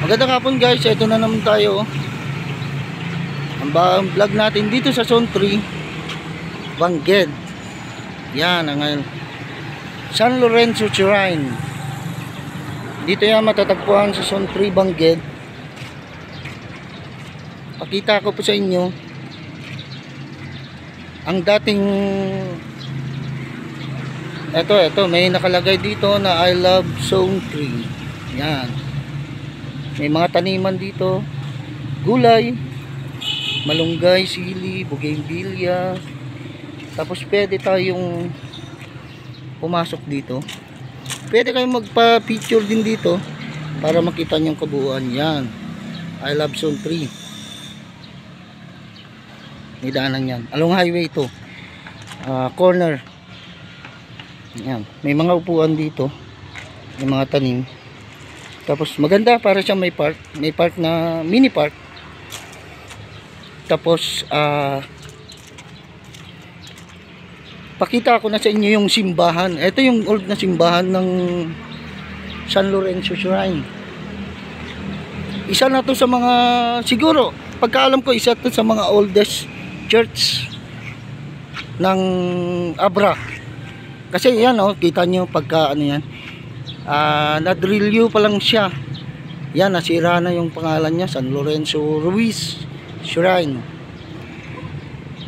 Magandang hapon guys, ito na naman tayo. Ang vlog natin dito sa Zone 3 Bangged. Yan ang San Lorenzo Shrine. Dito yan matatagpuan sa Zone 3 Bangged. Pakita ko po sa inyo ang dating ito may nakalagay dito na I love Zone 3. Yan. May mga taniman dito, gulay, malunggay, sili, bougainvillea. Tapos pwede tayong pumasok dito. Pwede kayong magpa-picture din dito para makita niyo yung kabuuan. Yan, I love Zone 3. May daanan yan, along highway to, corner. Yan, may mga upuan dito, may mga tanim. Tapos maganda para siya may park na mini park. Tapos pakita ko na sa inyo yung simbahan. Ito yung old na simbahan ng San Lorenzo Shrine. Isa na to sa mga, siguro pagkaalam ko, isa to sa mga oldest church ng Abra. Kasi yan kita nyo pagka ano yan, na-drilyo pa lang siya. Yan, nasira na yung pangalan niya, San Lorenzo Ruiz Shrine.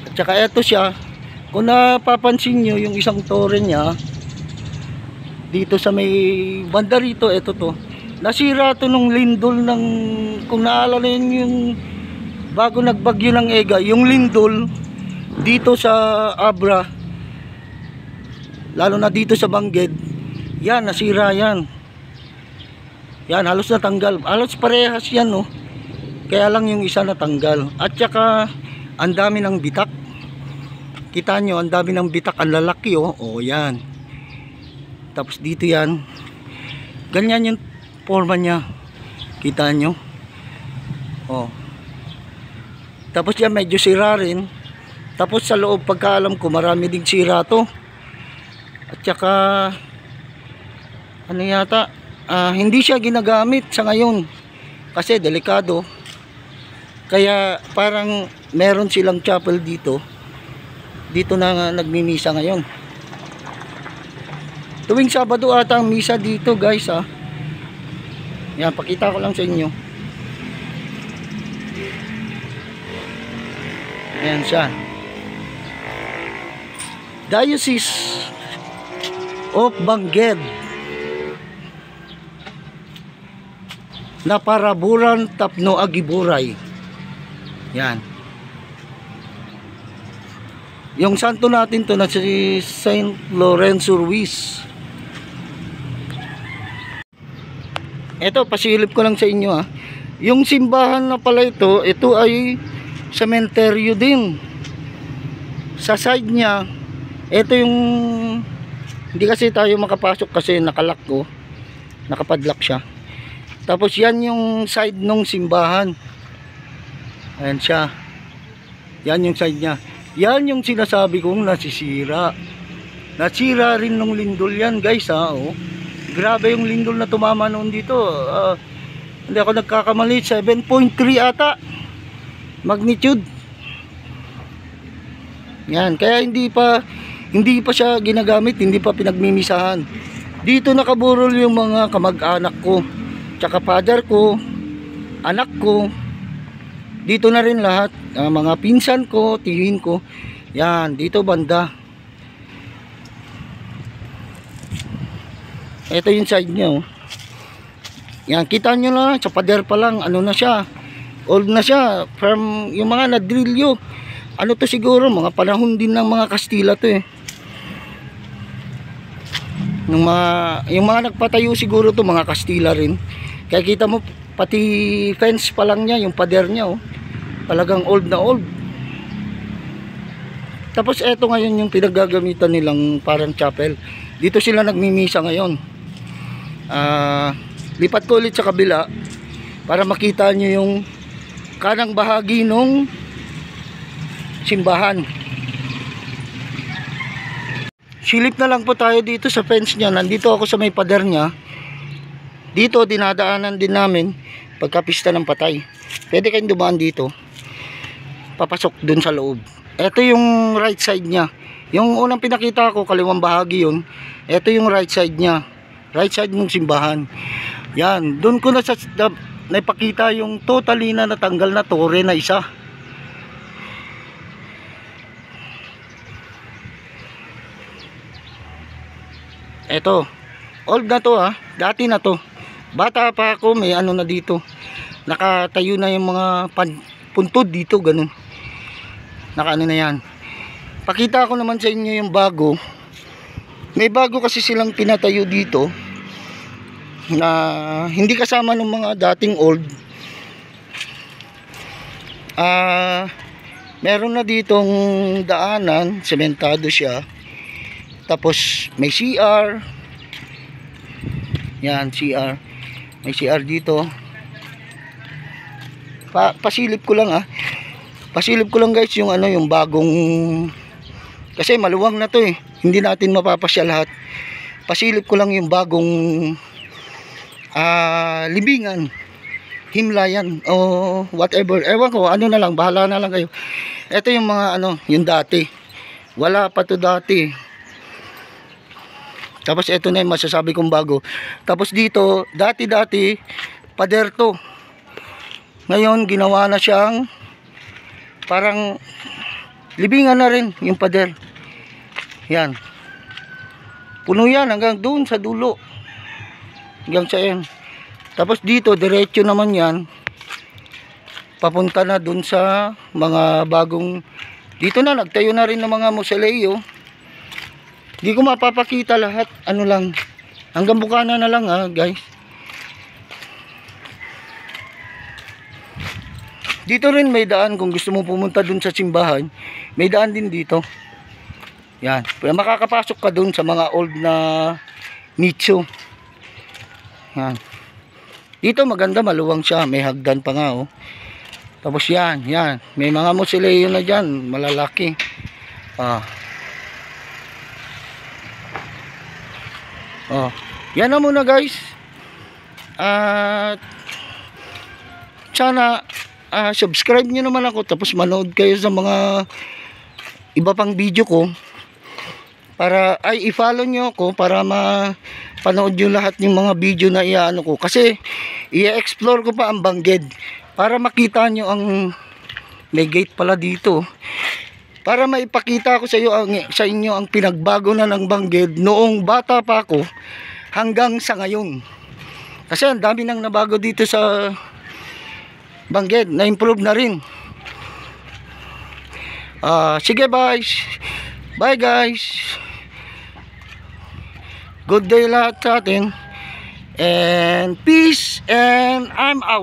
At saka ito siya, kung napapansin nyo yung isang tore niya dito sa may banda rito, ito to, nasira to nung lindol ng, kung naalala nyo yung bago nagbagyo ng Ega, yung lindol dito sa Abra, lalo na dito sa Bangged. Yan, nasira yan. Yan, halos natanggal. Halos parehas yan, no. Kaya lang yung isa natanggal. At saka, ang dami ng bitak. Kita nyo, ang dami ng bitak. Ang lalaki, oh. O, yan. Tapos dito yan. Ganyan yung forma niya. Kita nyo. O. Tapos yan, medyo sira rin. Tapos sa loob, pagkaalam ko, marami ding sira to. At saka ano yata, hindi siya ginagamit sa ngayon kasi delikado. Kaya parang meron silang chapel dito na nagmimisa ngayon. Tuwing Sabado ata ang misa dito, guys, Yan, pakita ko lang sa inyo. Ayan siya, Diocese of Bangged na Paraburan Tapno Agiburay. Yan. Yung santo natin to na si Saint Lorenzo Ruiz. Ito, pasilip ko lang sa inyo Yung simbahan na pala ito ay sementeryo din. Sa side niya, ito yung hindi kasi tayo makapasok kasi nakalock ko. Nakapadlock siya. Tapos yan yung side nung simbahan. Ayan siya. Yan yung side niya. Yan yung sinasabi kong nasisira. Nasira rin nung lindol yan, guys, Grabe yung lindol na tumama noon dito. Hindi ako nagkakamali, 7.3 ata magnitude. Yan, kaya hindi pa siya ginagamit, hindi pa pinagmimisahan. Dito nakaburol yung mga kamag-anak ko, tsaka father ko, anak ko. Dito na rin lahat, mga pinsan ko, tihin ko. Yan, dito banda. Ito yung side niya, Yan, kita nyo na, sa pader pa lang, ano na siya, old na siya, from yung mga na-drilyo. Ano to siguro, mga panahon din ng mga Kastila to yung mga nagpatayo siguro to mga Kastila rin. Kaya kita mo pati fence pa lang niya, yung pader niya talagang old na old. Tapos eto ngayon yung pinaggagamitan nilang parang chapel. Dito sila nagmimisa ngayon. Lipat ko ulit sa kabila para makita nyo yung kanang bahagi nung simbahan. Silip na lang po tayo dito sa fence niya. Nandito ako sa may pader niya. Dito dinadaanan din namin. pagkapista ng patay. Pwede kayong dumaan dito, papasok dun sa loob. Ito yung right side nya. Yung unang pinakita ko, kaliwang bahagi yun. Ito yung right side nya, right side ng simbahan. Yan, dun ko na naipakita yung totally na natanggal na tore na isa. Eto, old na to ha, dati na to. Bata pa ako, may ano na dito. Nakatayo na yung mga puntod dito, ganun. Nakaano na yan. Pakita ko naman sa inyo yung bago. May bago kasi silang pinatayo dito na hindi kasama ng mga dating old. Meron na ditong daanan, sementado siya. Tapos may CR. Yan, CR. May CR dito. Pasilip ko lang Pasilip ko lang guys yung ano, yung bagong, kasi maluwang na to eh. Hindi natin mapapasya lahat. Pasilip ko lang yung bagong libingan, himlayan o whatever. Ewan ko, ano na lang, bahala na lang kayo. Ito yung mga ano, yung dati. Wala pa to dati. Tapos ito na yung masasabi kong bago. Tapos dito, dati pader to. Ngayon ginawa na siyang parang libingan na rin yung pader. Yan. Puno yan hanggang doon sa dulo. Hanggang sa yan. Tapos dito diretso naman yan. Papunta na doon sa mga bagong, dito na nagtayo na rin ng mga mausoleo. Hindi ko mapapakita lahat, ano lang, hanggang bukana na lang guys. Dito rin may daan, kung gusto mo pumunta dun sa simbahan, may daan din dito. Yan, makakapasok ka dun sa mga old na nicho. Yan. Dito maganda, maluwang siya, may hagdan pa nga Tapos yan, may mga mausoleo na dyan, malalaki. Yan na muna guys. Sana subscribe nyo naman ako, tapos manood kayo sa mga iba pang video ko, para i-follow nyo ako para mapanood nyo lahat yung mga video na iaano ko, kasi i-explore ko pa ang Bangged para makita nyo ang may gate pala dito, para maipakita ko sa inyo ang pinagbago na ng Bangged noong bata pa ako hanggang sa ngayon. Kasi ang dami nang nabago dito sa Bangged, na-improve na rin. Sige bye guys. Good day lahat sa atin. And peace, and I'm out.